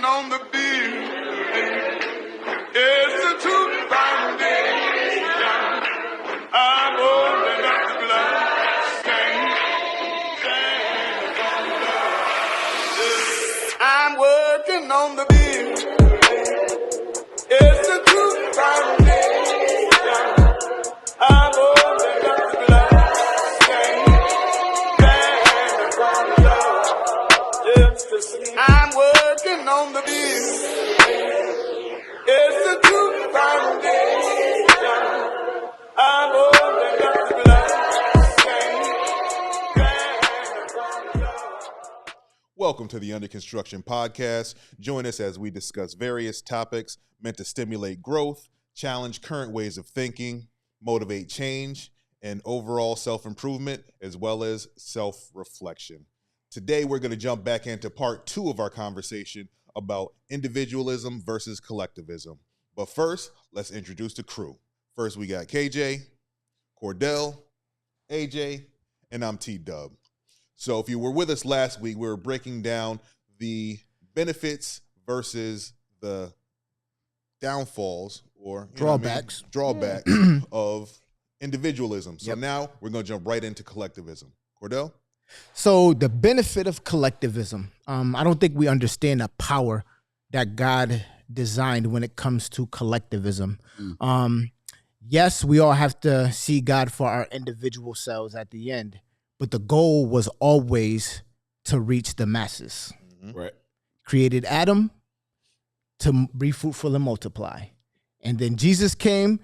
on the building. It's a true foundation. I'm holding up the glass. I'm working on the building. It's a true foundation. I'm holding up the glass. I'm working on the building. It's a true foundation. I'm holding up the glass. Welcome to the Under Construction Podcast. Join us as we discuss various topics meant to stimulate growth, challenge current ways of thinking, motivate change, and overall self-improvement, as well as self-reflection. Today, we're going to jump back into part 2 of our conversation about individualism versus collectivism. But first, let's introduce the crew. First, we got KJ, Cordell, AJ, and I'm T-Dub. So if you were with us last week, we were breaking down the benefits versus the downfalls or drawbacks of individualism. So now we're going to jump right into collectivism. Cordell? So the benefit of collectivism, I don't think we understand the power that God designed when it comes to collectivism. Yes, we all have to see God for our individual selves at the end, but the goal was always to reach the masses. Right. Created Adam to be fruitful and multiply. And then Jesus came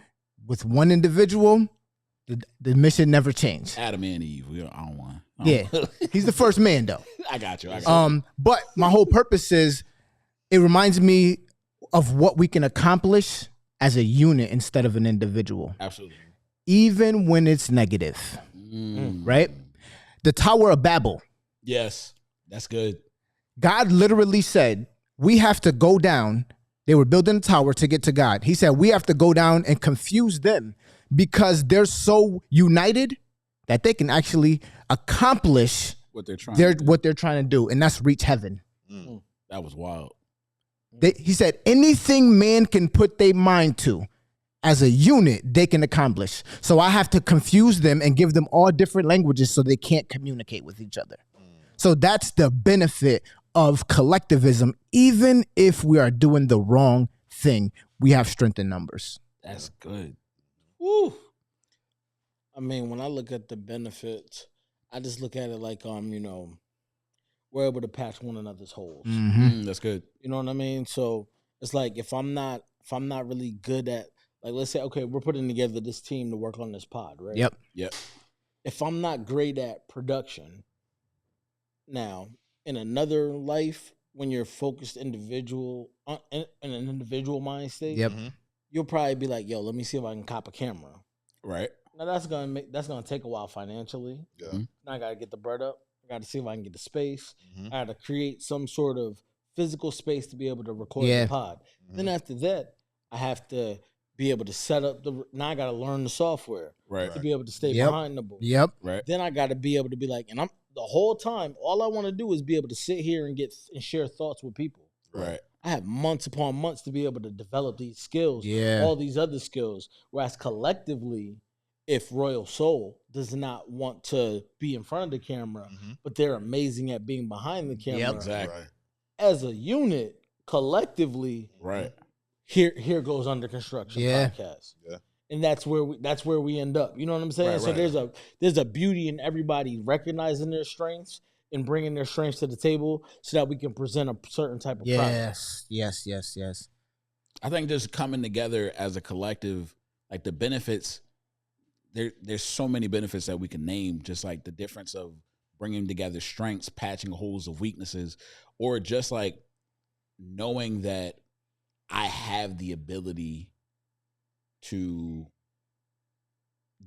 with one individual. The mission never changed. Adam and Eve. I don't want. Yeah, he's the first man, though. I got you. But my whole purpose is, it reminds me of what we can accomplish as a unit instead of an individual. Absolutely. Even when it's negative, right? The Tower of Babel. Yes, that's good. God literally said, we have to go down. They were building a tower to get to God. He said, we have to go down and confuse them because they're so united that they can actually accomplish what they're trying to do, and that's reach heaven. That was wild. He said anything man can put their mind to as a unit, they can accomplish. So I have to confuse them and give them all different languages so they can't communicate with each other. So that's the benefit of collectivism. Even if we are doing the wrong thing, we have strength in numbers. That's good. Woo. I mean, when I look at the benefits, I just look at it like, we're able to patch one another's holes. That's good. You know what I mean? So it's like if I'm not really good at, like, let's say, okay, we're putting together this team to work on this pod, right? Yep. If I'm not great at production, now in another life, when you're focused individual in an individual mind state, you'll probably be like, yo, let me see if I can cop a camera. Right. Now that's gonna take a while financially. Yeah. Now I gotta get the bread up. I gotta see if I can get the space. I gotta create some sort of physical space to be able to record the pod. Then after that, I have to be able to set up now I gotta learn the software to be able to stay behind the booth. Right. Then I gotta be able to be like, and I'm the whole time, all I want to do is be able to sit here and share thoughts with people. Right. I have months upon months to be able to develop these skills, all these other skills. Whereas collectively, if Royal Soul does not want to be in front of the camera, but they're amazing at being behind the camera. Exactly. As a unit, collectively, here goes Under Construction podcast. Yeah. And that's where we end up. You know what I'm saying? So there's a beauty in everybody recognizing their strengths and bringing their strengths to the table so that we can present a certain type of product. Yes. I think just coming together as a collective, like the benefits, there's so many benefits that we can name, just like the difference of bringing together strengths, patching holes of weaknesses, or just like knowing that I have the ability to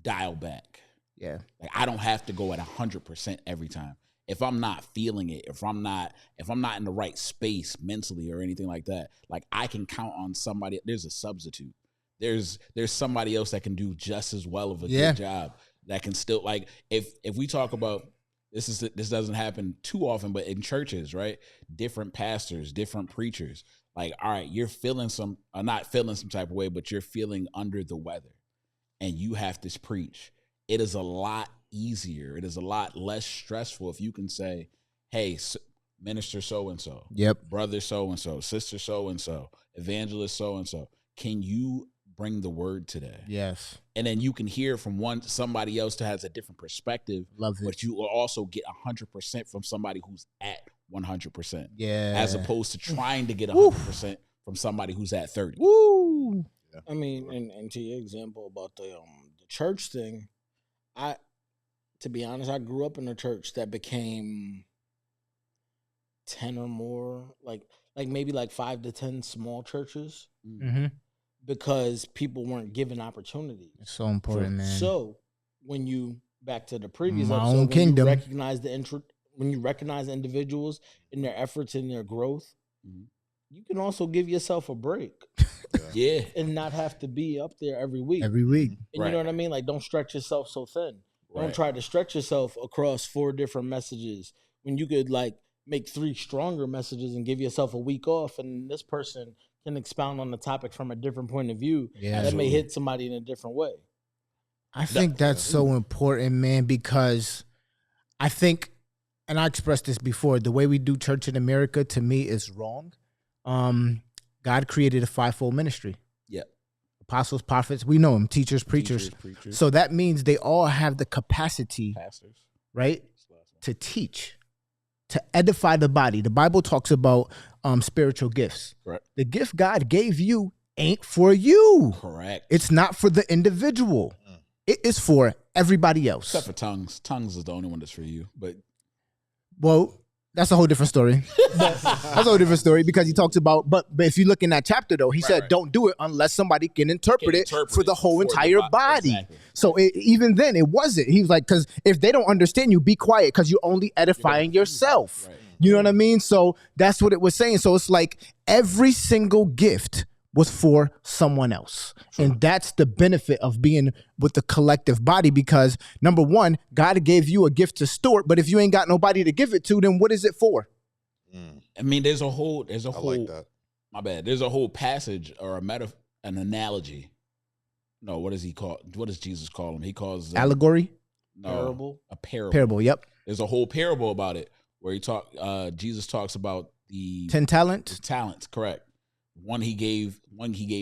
dial back. Yeah. Like I don't have to go at 100% every time. If I'm not feeling it, if I'm not in the right space mentally or anything like that, like I can count on somebody. There's a substitute. There's somebody else that can do just as well of a good job that can still, like, if we talk about This doesn't happen too often, but in churches, right? Different pastors, different preachers. Like, all right, you're feeling not feeling some type of way, but you're feeling under the weather, and you have to preach. It is a lot easier. It is a lot less stressful if you can say, "Hey, minister so and so, brother so and so, sister so and so, evangelist so and so, can you bring the word today?" Yes. And then you can hear from somebody else that has a different perspective. Love it. But you will also get 100% from somebody who's at 100%. Yeah. As opposed to trying to get 100% from somebody who's at 30. Woo. Yeah. I mean, and to your example about the church thing, to be honest, I grew up in a church that became 10 or more, like maybe like 5 to 10 small churches. Mm-hmm. Because people weren't given opportunities. It's so important, man. So when you back to the previous My episode, own kingdom. When you recognize individuals in their efforts and their growth, you can also give yourself a break. Yeah. And not have to be up there every week. And you know what I mean? Like, don't stretch yourself so thin. Don't try to stretch yourself across 4 different messages when you could like make 3 stronger messages and give yourself a week off, and this person can expound on the topic from a different point of view that may hit somebody in a different way. I think that's so important, man, because I think, and I expressed this before, the way we do church in America, to me, is wrong. God created a 5-fold ministry. Yep. Apostles, prophets, we know them, teachers, preachers. So that means they all have the capacity, pastors, right, to teach, to edify the body. The Bible talks about spiritual gifts. Right. The gift God gave you ain't for you. Correct. It's not for the individual. It is for everybody else. Except for tongues. Tongues is the only one that's for you. But that's a whole different story. That's a whole different story because he talks about, but if you look in that chapter though, he said, don't do it unless somebody can interpret it for the whole entire body. Exactly. So even then it wasn't. He was like, because if they don't understand you, be quiet because you're only edifying yourself. Right. You know what I mean? So that's what it was saying. So it's like every single gift was for someone else. Sure. And that's the benefit of being with the collective body because number one, God gave you a gift to steward, but if you ain't got nobody to give it to, then what is it for? I mean, there's a whole, like that. My bad. There's a whole passage or an analogy. No, what does he call? What does Jesus call him? He calls allegory? No, parable. A parable. Parable, yep. There's a whole parable about it where Jesus talks about the 10 talents. Talents, correct. One he gave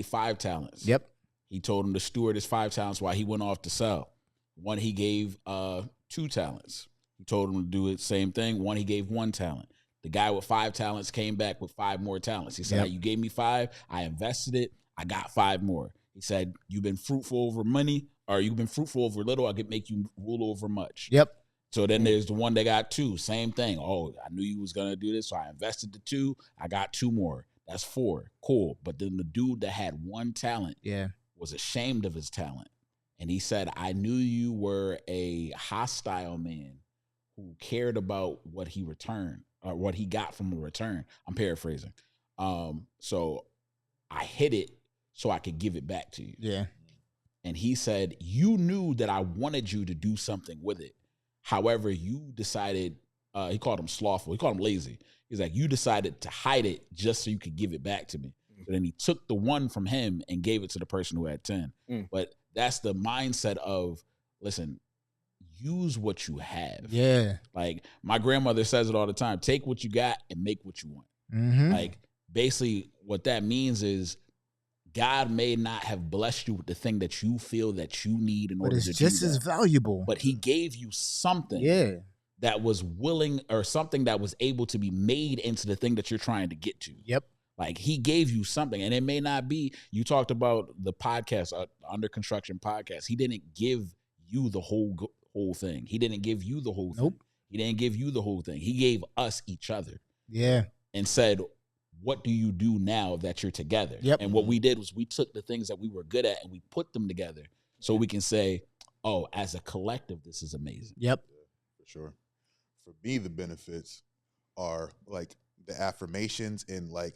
5 talents. Yep. He told him to steward his 5 talents while he went off to sell. One he gave 2 talents. He told him to do the same thing. One he gave 1 talent. The guy with 5 talents came back with 5 more talents. He said, hey, you gave me 5. I invested it. I got 5 more. He said, you've been fruitful over money, or you've been fruitful over little. I could make you rule over much. Yep. So then there's the one that got 2. Same thing. Oh, I knew you was going to do this. So I invested the 2. I got 2 more. That's 4. Cool. But then the dude that had 1 talent was ashamed of his talent. And he said, I knew you were a hostile man who cared about what he returned or what he got from a return. I'm paraphrasing. So I hid it so I could give it back to you. Yeah. And he said, you knew that I wanted you to do something with it. However, you decided, he called him slothful. He called him lazy. He's like, you decided to hide it just so you could give it back to me. So then he took the 1 from him and gave it to the person who had 10. But that's the mindset of, listen, use what you have. Yeah. Like my grandmother says it all the time. Take what you got and make what you want. Mm-hmm. Like basically what that means is God may not have blessed you with the thing that you feel that you need in order to do that. But it's just as valuable. But he gave you something that was willing or something that was able to be made into the thing that you're trying to get to. Yep. Like he gave you something, and it may not be, you talked about the podcast, Under Construction podcast. He didn't give you the whole thing. He didn't give you the whole thing. He didn't give you the whole thing. He gave us each other. Yeah. And said, what do you do now that you're together? Yep. And what we did was we took the things that we were good at and we put them together so we can say, oh, as a collective, this is amazing. Yep. For sure. For me, the benefits are like the affirmations and like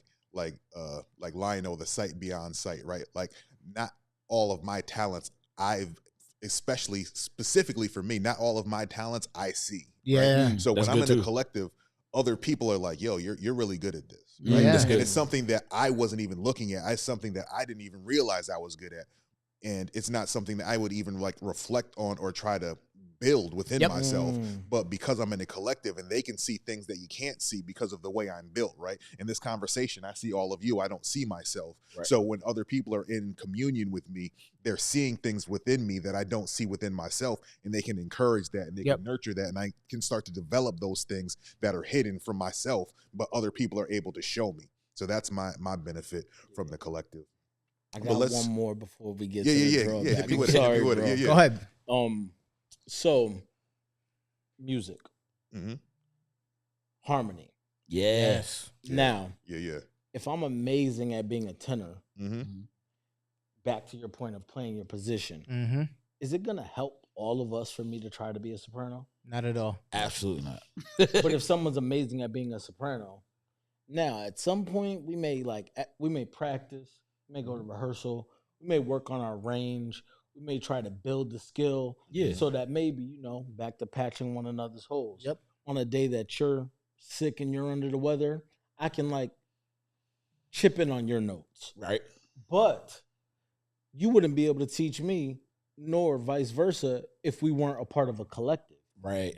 Lionel, the sight beyond sight, right? Like not all of my talents I've especially specifically for me, not all of my talents I see. Yeah. Right? So That's when I'm good in a too. collective, other people are like, yo, you're really good at this. Yeah. Right? That's And good. it's something that I wasn't even looking at. It's something that I didn't even realize I was good at. And it's not something that I would even like reflect on or try to build within myself. But because I'm in a collective and they can see things that you can't see because of the way I'm built, right? In this conversation, I see all of you. I don't see myself. Right. So when other people are in communion with me, they're seeing things within me that I don't see within myself, and they can encourage that and they can nurture that, and I can start to develop those things that are hidden from myself, but other people are able to show me. So that's my benefit from the collective. I got one more before we get to the drawback. Hit me with Sorry, it. bro. Go ahead. So music, harmony. Yes. Now, Yeah. if I'm amazing at being a tenor, back to your point of playing your position, is it gonna help all of us for me to try to be a soprano? Not at all. Absolutely not. But if someone's amazing at being a soprano, now at some point we may practice, we may go to rehearsal, we may work on our range, we may try to build the skill, so that maybe, back to patching one another's holes. Yep. On a day that you're sick and you're under the weather, I can like chip in on your notes. Right. But you wouldn't be able to teach me, nor vice versa, if we weren't a part of a collective. Right.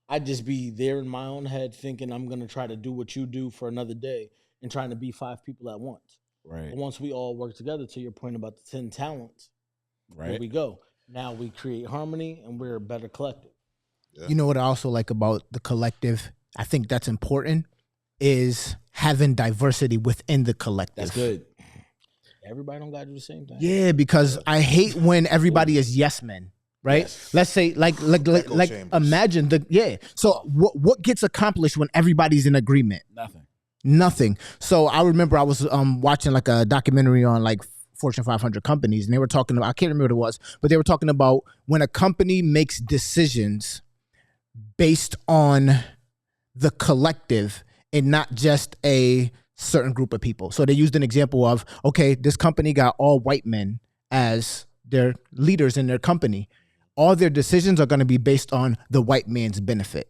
I'd just be there in my own head thinking I'm going to try to do what you do for another day and trying to be 5 people at once. Right. But once we all work together, to your point about the 10 talents, Right. here we go. Now we create harmony and we're a better collective. Yeah. You know what I also like about the collective? I think that's important is having diversity within the collective. That's good. Everybody don't got to do the same thing. Yeah, because I hate when everybody is yes men. Right? Yes. Let's say like chambers. imagine so what gets accomplished when everybody's in agreement? Nothing. So I remember I was watching like a documentary on like Fortune 500 companies, and they were talking about, I can't remember what it was, but they were talking about when a company makes decisions based on the collective and not just a certain group of people. So they used an example of, okay, this company got all white men as their leaders in their company. All their decisions are going to be based on the white man's benefit.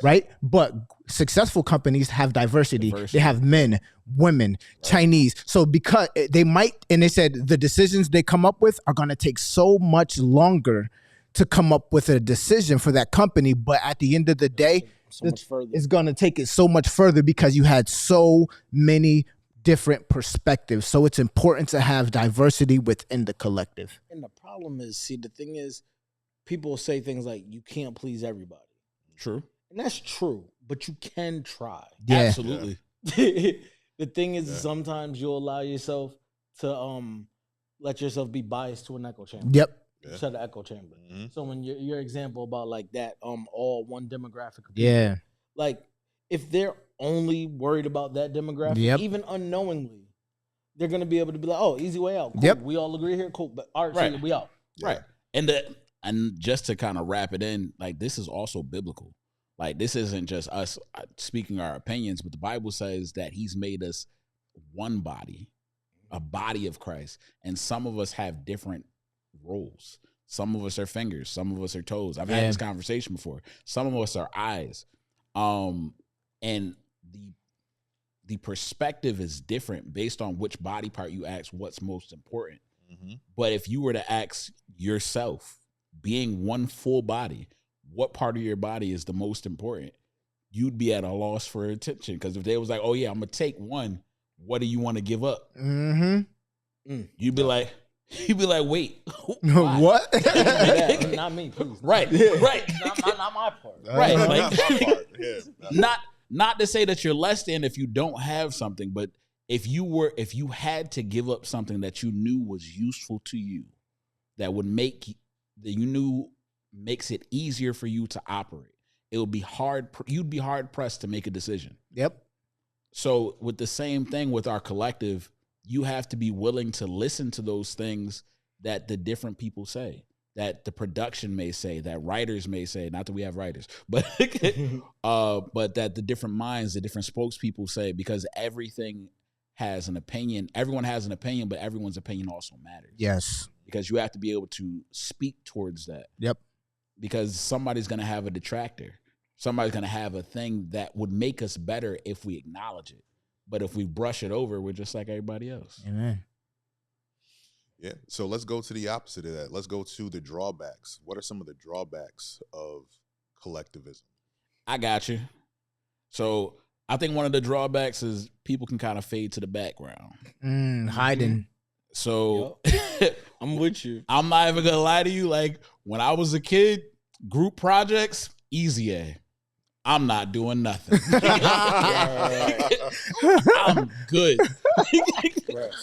Right? But successful companies have diversity. They have men, women, Chinese. So because they might, and they said the decisions they come up with are going to take so much longer to come up with a decision for that company. But at the end of the day, it's going to take it so much further because you had so many different perspectives. So it's important to have diversity within the collective. And the problem is, the thing is, people say things like, you can't please everybody. True. And that's true, but you can try. Yeah. Absolutely. The thing is, sometimes you'll allow yourself to let yourself be biased to an echo chamber. Yep. To the echo chamber. So when your example about like that, all one demographic of people, Yeah. like if they're only worried about that demographic, even unknowingly, they're gonna be able to be like, oh, easy way out. Cool. Yep. We all agree here, cool. But all right, so we out. Right. And just to kind of wrap it in, like this is also biblical. Like this isn't just us speaking our opinions, but the Bible says that he's made us one body, a body of Christ. And some of us have different roles. Some of us are fingers, some of us are toes. I've had this conversation before. Some of us are eyes. And the perspective is different based on which body part you ask what's most important. But if you were to ask yourself, being one full body, what part of your body is the most important? You'd be at a loss for attention. Because if they was like, oh yeah, I'm gonna take one, what do you want to give up? You'd be like, wait, what? Yeah, not me, please. Right. Not my part. Right. Like, not to say that you're less than if you don't have something, but if you had to give up something that you knew was useful to you, that would makes it easier for you to operate, you'd be hard pressed to make a decision. Yep. So with the same thing with our collective, you have to be willing to listen to those things that the different people say, that the production may say, that writers may say, not that we have writers, but that the different minds, the different spokespeople say, because everything has an opinion. Everyone has an opinion, but everyone's opinion also matters. Yes. because you have to be able to speak towards that. Yep. Because somebody's going to have a detractor. Somebody's going to have a thing that would make us better if we acknowledge it. But if we brush it over, we're just like everybody else. Amen. Yeah. So let's go to the opposite of that. Let's go to the drawbacks. What are some of the drawbacks of collectivism? I got you. So I think one of the drawbacks is people can kind of fade to the background. Hiding. So I'm with you. I'm not even going to lie to you. Like when I was a kid, group projects, easy A. I'm not doing nothing. I'm good.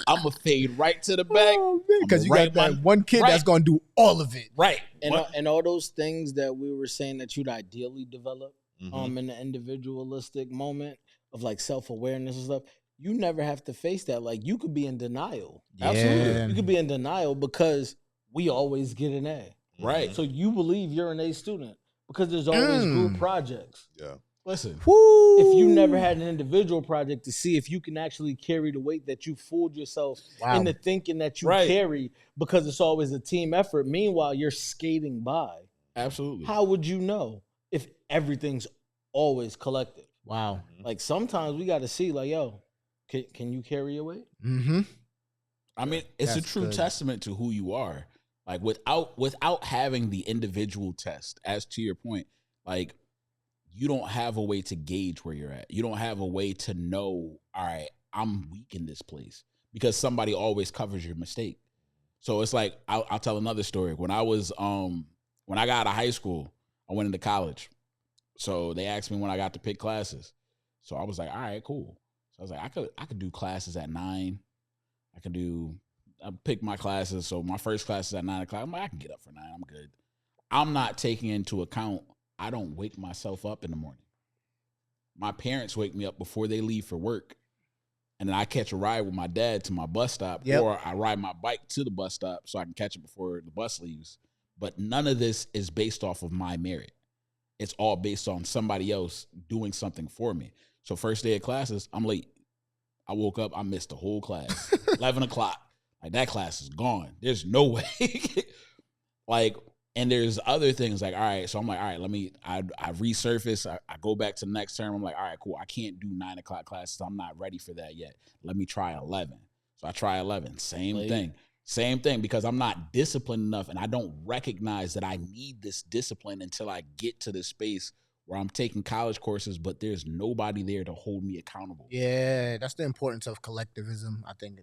I'm going to fade right to the back. Because you got that one kid that's going to do all of it. Right. And all those things that we were saying that you'd ideally develop in the individualistic moment of like self-awareness and stuff, you never have to face that. Like you could be in denial. Yeah. Absolutely. You could be in denial because we always get an A. Right. So you believe you're an A student because there's always group projects. Yeah. Listen. Woo. If you never had an individual project to see if you can actually carry the weight that you fooled yourself into thinking that you carry because it's always a team effort. Meanwhile, you're skating by. Absolutely. How would you know if everything's always collective? Wow. Like sometimes we got to see like, yo, can you carry your weight? Mm-hmm. I mean, it's That's a true good. testament to who you are. Like without having the individual test, as to your point, like you don't have a way to gauge where you're at. You don't have a way to know, all right, I'm weak in this place because somebody always covers your mistake. So it's like, I'll tell another story. When I was, when I got out of high school, I went into college. So they asked me when I got to pick classes. So I was like, all right, cool. So I was like, I could do classes at 9. I pick my classes. So my first class is at 9 o'clock. I'm like, I can get up for 9. I'm good. I'm not taking into account, I don't wake myself up in the morning. My parents wake me up before they leave for work. And then I catch a ride with my dad to my bus stop, or I ride my bike to the bus stop so I can catch it before the bus leaves. But none of this is based off of my merit. It's all based on somebody else doing something for me. So first day of classes, I'm late. I woke up, I missed the whole class. 11 o'clock. Like that class is gone. There's no way. Like, and there's other things like, all right, so I'm like, all right, I resurface. I go back to the next term. I'm like, all right, cool. I can't do 9 o'clock classes. I'm not ready for that yet. Let me try 11. So I try 11. Same thing, because I'm not disciplined enough and I don't recognize that I need this discipline until I get to this space where I'm taking college courses, but there's nobody there to hold me accountable. Yeah, that's the importance of collectivism, I think.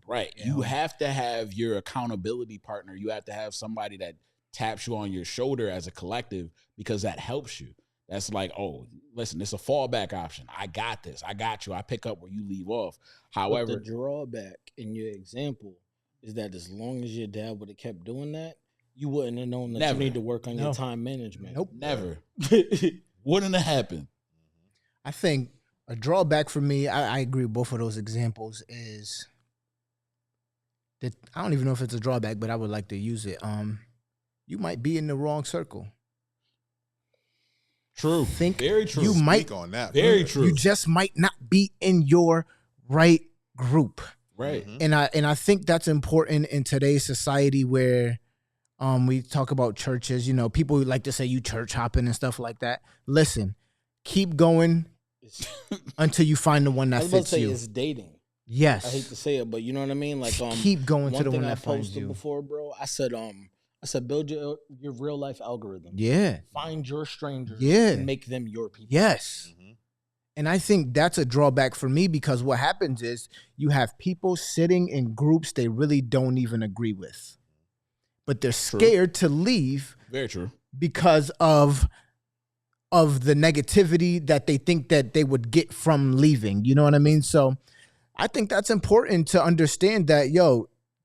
Right. You have to have your accountability partner. You have to have somebody that taps you on your shoulder as a collective because that helps you. That's like, oh, listen, it's a fallback option. I got this. I got you. I pick up where you leave off. However, but the drawback in your example is that as long as your dad would have kept doing that, you wouldn't have known that you need to work on your time management. Nope. Never. Wouldn't have happened. I think a drawback for me, I agree with both of those examples, is that I don't even know if it's a drawback, but I would like to use it. You might be in the wrong circle. True. Very true. You might on that. Very true. You just might not be in your right group. Right. And I think that's important in today's society where we talk about churches. You know, people like to say you church hopping and stuff like that. Listen, keep going until you find the one that I was about fits to say you. it's dating. Yes. I hate to say it, but you know what I mean? Like keep going to the one thing that I finds posted you. before, bro. I said build your real life algorithm. Yeah. Find your strangers and make them your people. Yes. And I think that's a drawback for me because what happens is you have people sitting in groups they really don't even agree with. But they're scared to leave. Very true. Because of the negativity that they think that they would get from leaving. You know what I mean? So I think that's important to understand that,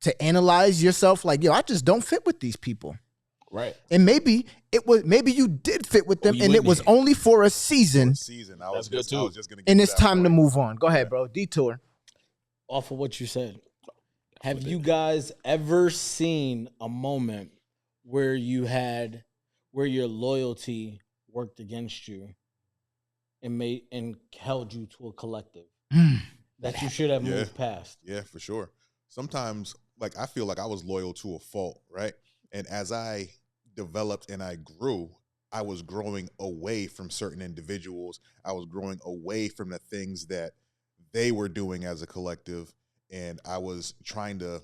to analyze yourself like, I just don't fit with these people. Right. And maybe you did fit with them and it was only for a season. That's good too. And it's time to move on. Go ahead, bro. Detour. Off of what you said. Have you guys ever seen a moment where your loyalty worked against you and held you to a collective that you should have moved past? Yeah, for sure. Sometimes like I feel like I was loyal to a fault, right? And as I developed and I grew, I was growing away from certain individuals. I was growing away from the things that they were doing as a collective, and I was trying to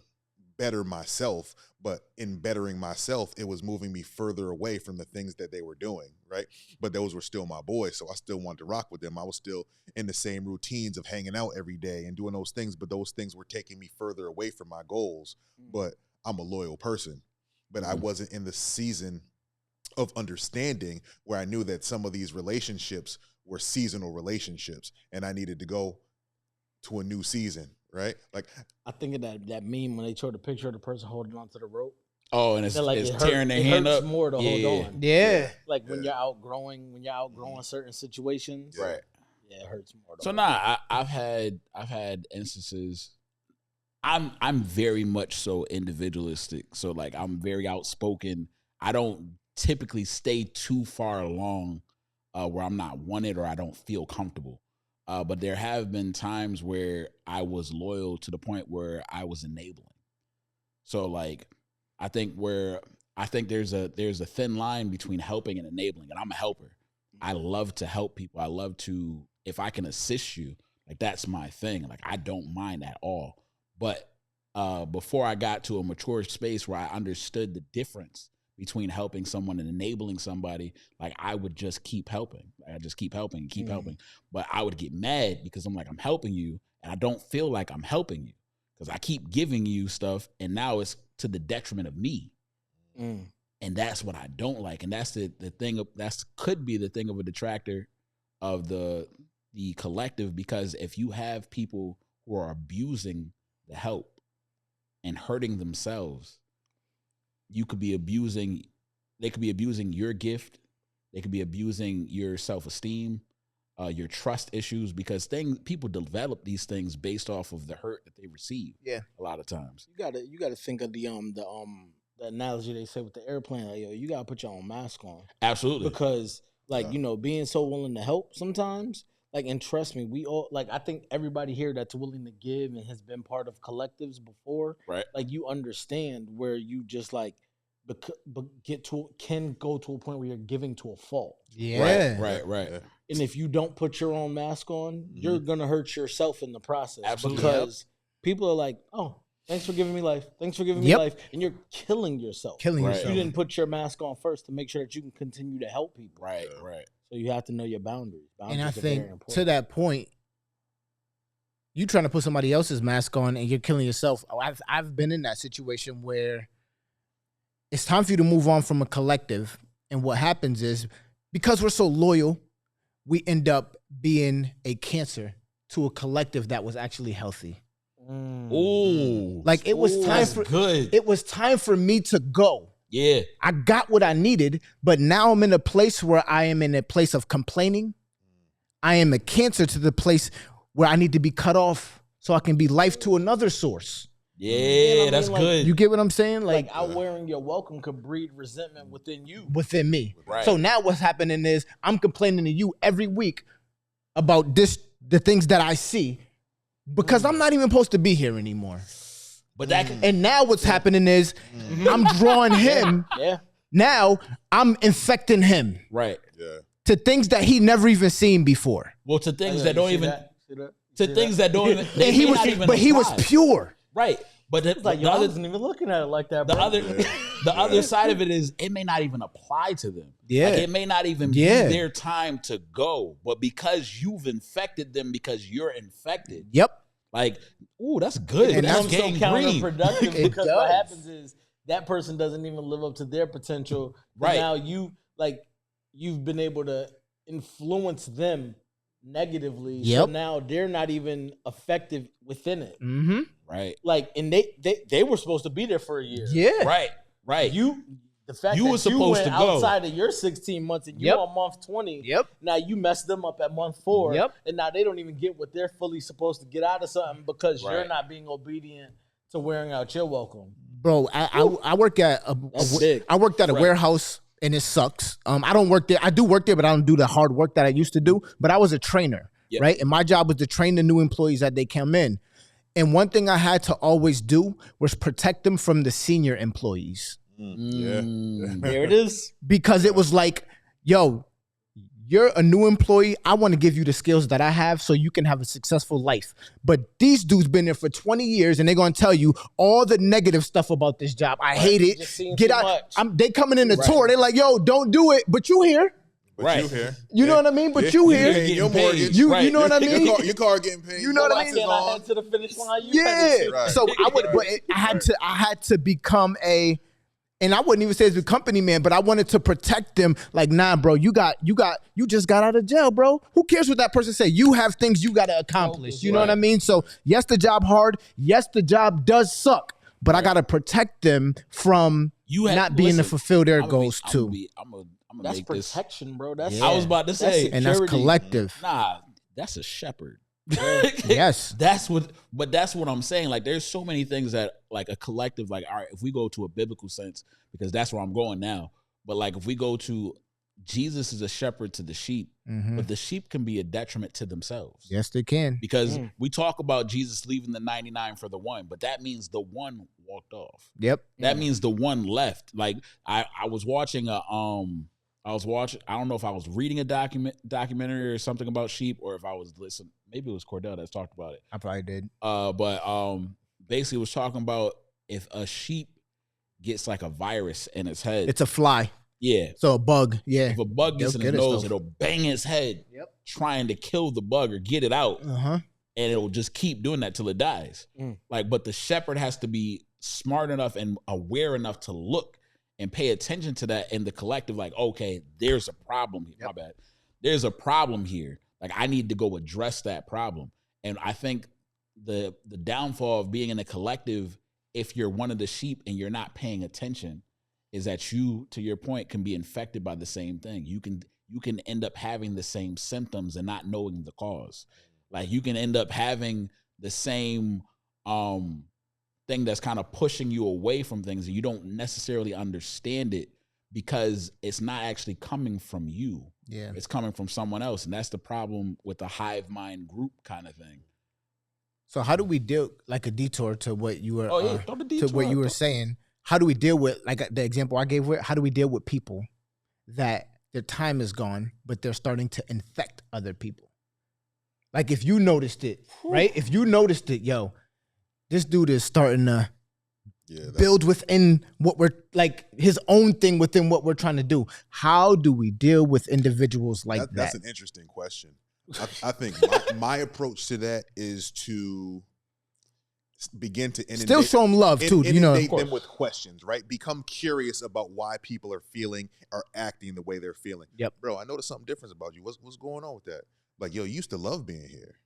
better myself, but in bettering myself, it was moving me further away from the things that they were doing, right? But those were still my boys, so I still wanted to rock with them. I was still in the same routines of hanging out every day and doing those things, but those things were taking me further away from my goals. But I'm a loyal person, but I wasn't in the season of understanding where I knew that some of these relationships were seasonal relationships, and I needed to go to a new season, right? Like I think of that meme when they showed the picture of the person holding onto the rope. Oh, and it's tearing their hand up. More to hold on. Yeah. Like when you're outgrowing certain situations. Right. Yeah, it hurts more. So I've had instances. I'm very much so individualistic. So like I'm very outspoken. I don't typically stay too far along where I'm not wanted or I don't feel comfortable. But there have been times where I was loyal to the point where I was enabling. So like I think there's a thin line between helping and enabling, and I'm a helper. I love to help people. I love to, if I can assist you, like that's my thing. Like I don't mind at all. But before I got to a mature space where I understood the difference between helping someone and enabling somebody, like I would just keep helping. I just keep helping and keep helping. But I would get mad because I'm like, I'm helping you and I don't feel like I'm helping you because I keep giving you stuff and now it's to the detriment of me. And that's what I don't like. And that's the thing of, could be the thing of a detractor of the collective, because if you have people who are abusing the help and hurting themselves, they could be abusing your gift. They could be abusing your self-esteem, your trust issues, because people develop these things based off of the hurt that they receive. Yeah, a lot of times. You gotta think of the analogy they say with the airplane. Like, yo, you gotta put your own mask on. Absolutely, because like being so willing to help sometimes. Like, and trust me, we all, like, I think everybody here that's willing to give and has been part of collectives before, right? Like, you understand where you just like can go to a point where you're giving to a fault. Yeah, right. And if you don't put your own mask on, you're gonna hurt yourself in the process. Absolutely, because people are like, oh, thanks for giving me life. Thanks for giving me life, and you're killing yourself. You didn't put your mask on first to make sure that you can continue to help people. Right. So you have to know your boundaries. And I think to that point, you trying to put somebody else's mask on and you're killing yourself. I've been in that situation where it's time for you to move on from a collective. And what happens is, because we're so loyal, we end up being a cancer to a collective that was actually healthy. Ooh. Like it was time for me to go. Yeah. I got what I needed, but now I'm in a place where I am in a place of complaining. I am a cancer to the place where I need to be cut off so I can be life to another source. Yeah, you know that's good. You get what I'm saying? Like outwearing your welcome could breed resentment within you. Within me. Right. So now what's happening is I'm complaining to you every week about the things that I see, because I'm not even supposed to be here anymore. But that and now what's happening is I'm drawing him. Yeah. Now I'm infecting him. Right. Yeah. To things that he never even seen before. Well, to things that don't even. To things that don't even. And he was pure. Right. But it's like y'all isn't even looking at it like that, bro. The other side of it is it may not even apply to them. Yeah. Like it may not even be their time to go. But because you've infected them, because you're infected. Yep. Like, ooh, that's good. And that's so counterproductive because what happens is that person doesn't even live up to their potential. Right. Now you've been able to influence them negatively. Yep. So now they're not even effective within it. Mm-hmm. Right. Like, and they were supposed to be there for a year. Yeah. Right. The fact you that were supposed you went to go outside of your 16 months and you're on month 20. Yep. Now you messed them up at month 4. Yep. And now they don't even get what they're fully supposed to get out of something because you're not being obedient to wearing out your welcome. Bro, I work at a warehouse and it sucks. I don't work there. I do work there, but I don't do the hard work that I used to do. But I was a trainer, right? And my job was to train the new employees that they come in. And one thing I had to always do was protect them from the senior employees. Yeah. There it is. Because it was like, yo, you're a new employee. I want to give you the skills that I have so you can have a successful life. But these dudes been there for 20 years and they're going to tell you all the negative stuff about this job. I hate it. Get out. They coming in the tour. They're like, yo, don't do it. But you here. But you here. You know what I mean? But you here. Your mortgage. You know what I mean? Your car getting paid. You know what I mean? I head to the finish line. Yeah. So I had to become a, and I wouldn't even say as a company man, but I wanted to protect them. Like, nah, bro, you just got out of jail, bro. Who cares what that person say? You have things you got to accomplish. You know what I mean? So yes, the job hard. Yes, the job does suck, but I got to protect them from not being to fulfill their goals too. That's protection, bro. That's I was about to say, and that's collective. Nah, that's a shepherd. Yes, that's what I'm saying. Like, there's so many things that, like, a collective, like, all right, if we go to a biblical sense, because that's where I'm going now. But like, if we go to Jesus is a shepherd to the sheep, but the sheep can be a detriment to themselves. Yes, they can. Because we talk about Jesus leaving the 99 for the one, but that means the one walked off. Yep. That means the one left. Like, I was watching I don't know if I was reading a documentary or something about sheep, or if I was listening. Maybe it was Cordell that talked about it. I probably did. But basically was talking about if a sheep gets like a virus in its head. It's a fly. Yeah. So a bug. Yeah. If a bug gets in his nose, it'll bang its head trying to kill the bug or get it out. And it'll just keep doing that till it dies. Like, but the shepherd has to be smart enough and aware enough to look and pay attention to that in the collective, like, okay, there's a problem here. My bad. There's a problem here. Like, I need to go address that problem. And I think the downfall of being in a collective, if you're one of the sheep and you're not paying attention, is that you, to your point, can be infected by the same thing. You can end up having the same symptoms and not knowing the cause. Like, you can end up having the same thing that's kind of pushing you away from things, and you don't necessarily understand it because it's not actually coming from you. Yeah, it's coming from someone else, and that's the problem with the hive mind group kind of thing. So how do we deal, like a detour to what you were to what you were saying? How do we deal with, like the example I gave? How do we deal with people that their time is gone, but they're starting to infect other people? Like, if you noticed it, right? If you noticed it, yo, this dude is starting to build within what we're, like, his own thing within what we're trying to do. How do we deal with individuals like that? That's an interesting question. I think my approach to that is to begin to inundate, still show them love too. Inundate them with questions, right? Become curious about why people are feeling or acting the way they're feeling. Yep, bro, I noticed something different about you. What's going on with that? Like, yo, you used to love being here,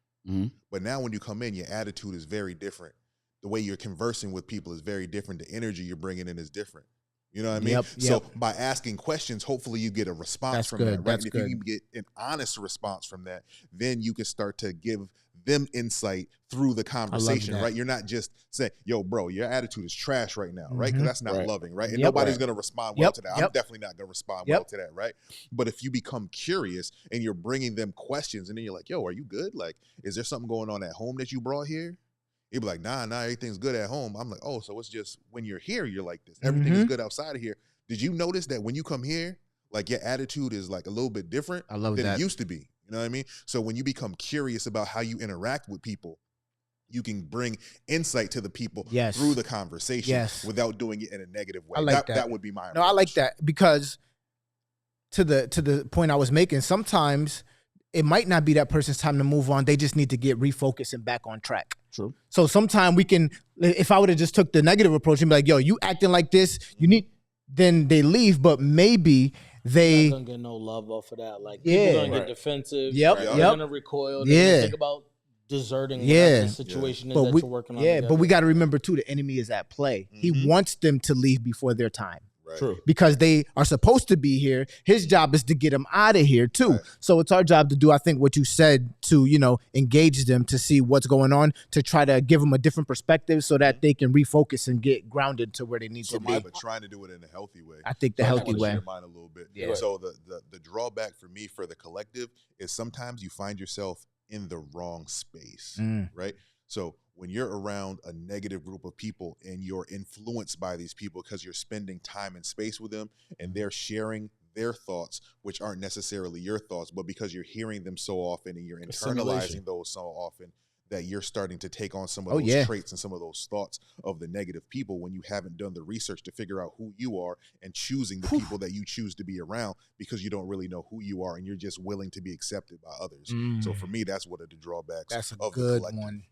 but now when you come in, your attitude is very different. The way you're conversing with people is very different. The energy you're bringing in is different. You know what I mean? So by asking questions, hopefully you get a response from that, right? And if you can get an honest response from that, then you can start to give them insight through the conversation, right? You're not just saying, yo, bro, your attitude is trash right now, right? Because that's not loving, right? And nobody's going to respond well to that. I'm definitely not going to respond well to that, right? But if you become curious and you're bringing them questions and then you're like, yo, are you good? Like, is there something going on at home that you brought here? He'd be like, nah, everything's good at home. I'm like, oh, so it's just when you're here, you're like this. Everything is good outside of here. Did you notice that when you come here, like, your attitude is like a little bit different than it used to be? You know what I mean? So when you become curious about how you interact with people, you can bring insight to the people through the conversation without doing it in a negative way. I like that. That would be my approach. No, I like that, because to the point I was making, sometimes it might not be that person's time to move on. They just need to get refocused and back on track. True. So sometimes we can, if I would have just took the negative approach and be like, yo, you acting like this, you need, then they leave, but maybe they not gonna get no love off of that. Like, people gonna get defensive. They're gonna recoil. They're gonna think about deserting the situation that you're working on. Yeah, but we got to remember too, the enemy is at play. He wants them to leave before their time. Right. True. Because they are supposed to be here. His job is to get them out of here too. Right. So it's our job to do, I think, what you said, to, engage them, to see what's going on, to try to give them a different perspective so that they can refocus and get grounded to where they need to be. But trying to do it in a healthy way. I think the healthy way. Your mind a little bit. Yeah. So the drawback for me for the collective is sometimes you find yourself in the wrong space, right? So when you're around a negative group of people and you're influenced by these people because you're spending time and space with them and they're sharing their thoughts, which aren't necessarily your thoughts, but because you're hearing them so often and you're internalizing those so often, that you're starting to take on some of those traits and some of those thoughts of the negative people when you haven't done the research to figure out who you are and choosing the people that you choose to be around because you don't really know who you are and you're just willing to be accepted by others. So for me, that's one of the drawbacks of the collective. One.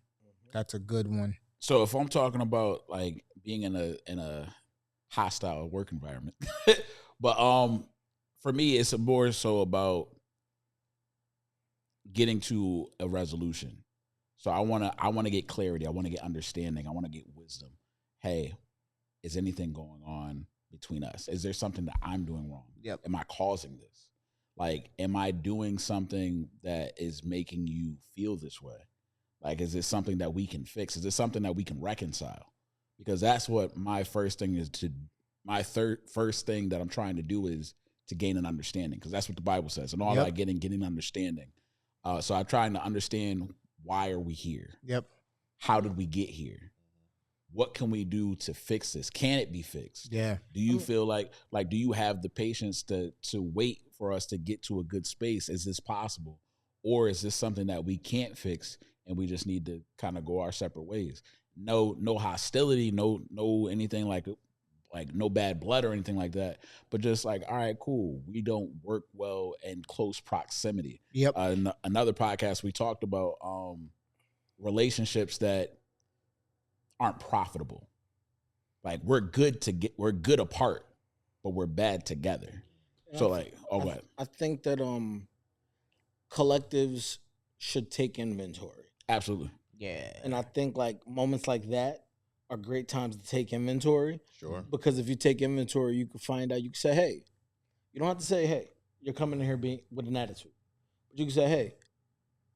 That's a good one. So if I'm talking about like being in a hostile work environment, but for me, it's more so about getting to a resolution. So I wanna get clarity. I want to get understanding. I want to get wisdom. Hey, is anything going on between us? Is there something that I'm doing wrong? Yep. Am I causing this? Like, am I doing something that is making you feel this way? Like, is it something that we can fix? Is it something that we can reconcile? Because that's what my first thing is first thing that I'm trying to do is to gain an understanding. Because that's what the Bible says. And all that getting understanding. So I'm trying to understand, why are we here? Yep. How did we get here? What can we do to fix this? Can it be fixed? Yeah. Do you feel like do you have the patience to wait for us to get to a good space? Is this possible? Or is this something that we can't fix and we just need to kind of go our separate ways? No hostility, no anything like no bad blood or anything like that, but just like, all right, cool. We don't work well in close proximity. Yep. Another podcast, we talked about relationships that aren't profitable. Like we're good apart, but we're bad together. So like, what? I think that collectives should take inventory. Absolutely. Yeah. And I think like moments like that are great times to take inventory. Sure. Because if you take inventory, you can find out, you can say, hey, you don't have to say, hey, you're coming in here with an attitude. But you can say, hey,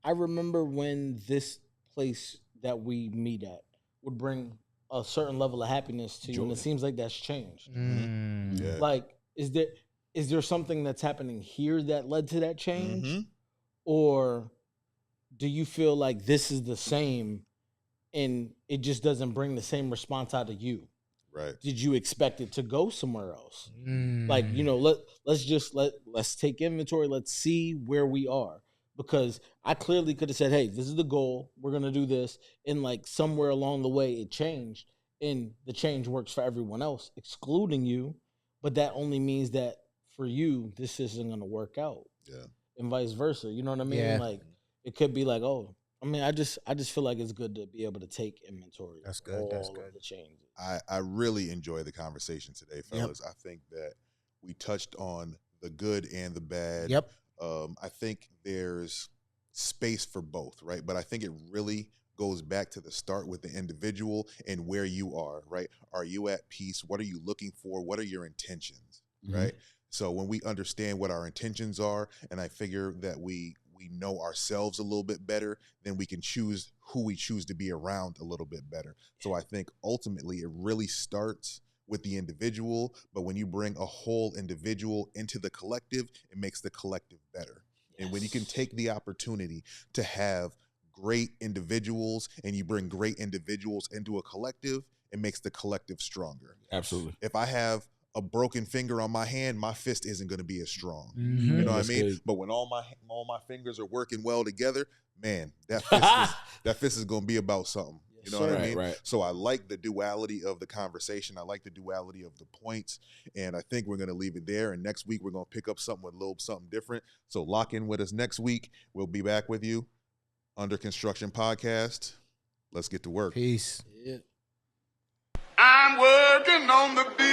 I remember when this place that we meet at would bring a certain level of happiness to you, and it seems like that's changed. Yeah. Like, is there something that's happening here that led to that change? Mm-hmm. Or do you feel like this is the same and it just doesn't bring the same response out of you? Right. Did you expect it to go somewhere else? Like, let's take inventory. Let's see where we are. Because I clearly could have said, hey, this is the goal. We're going to do this. And like somewhere along the way it changed. And the change works for everyone else, excluding you. But that only means that for you, this isn't going to work out. Yeah. And vice versa. You know what I mean? Yeah. Like it could be like, oh, I mean, I just feel like it's good to be able to take inventory. That's good. That's good. Of the changes. I really enjoy the conversation today, fellas. Yep. I think that we touched on the good and the bad. Yep. I think there's space for both, right? But I think it really goes back to the start with the individual and where you are, right? Are you at peace? What are you looking for? What are your intentions, right? So when we understand what our intentions are, and I figure that we know ourselves a little bit better, then we can choose who we choose to be around a little bit better. So I think ultimately it really starts with the individual, but when you bring a whole individual into the collective, it makes the collective better. Yes. And when you can take the opportunity to have great individuals and you bring great individuals into a collective, it makes the collective stronger. Absolutely. If I have a broken finger on my hand, my fist isn't going to be as strong. Mm-hmm. You know what I mean? Good. But when all my fingers are working well together, man, that fist is going to be about something. You know what I mean? Right. So I like the duality of the conversation. I like the duality of the points. And I think we're going to leave it there. And next week, we're going to pick up something with a little something different. So lock in with us next week. We'll be back with you. Under Construction Podcast. Let's get to work. Peace. Yeah. I'm working on the beat.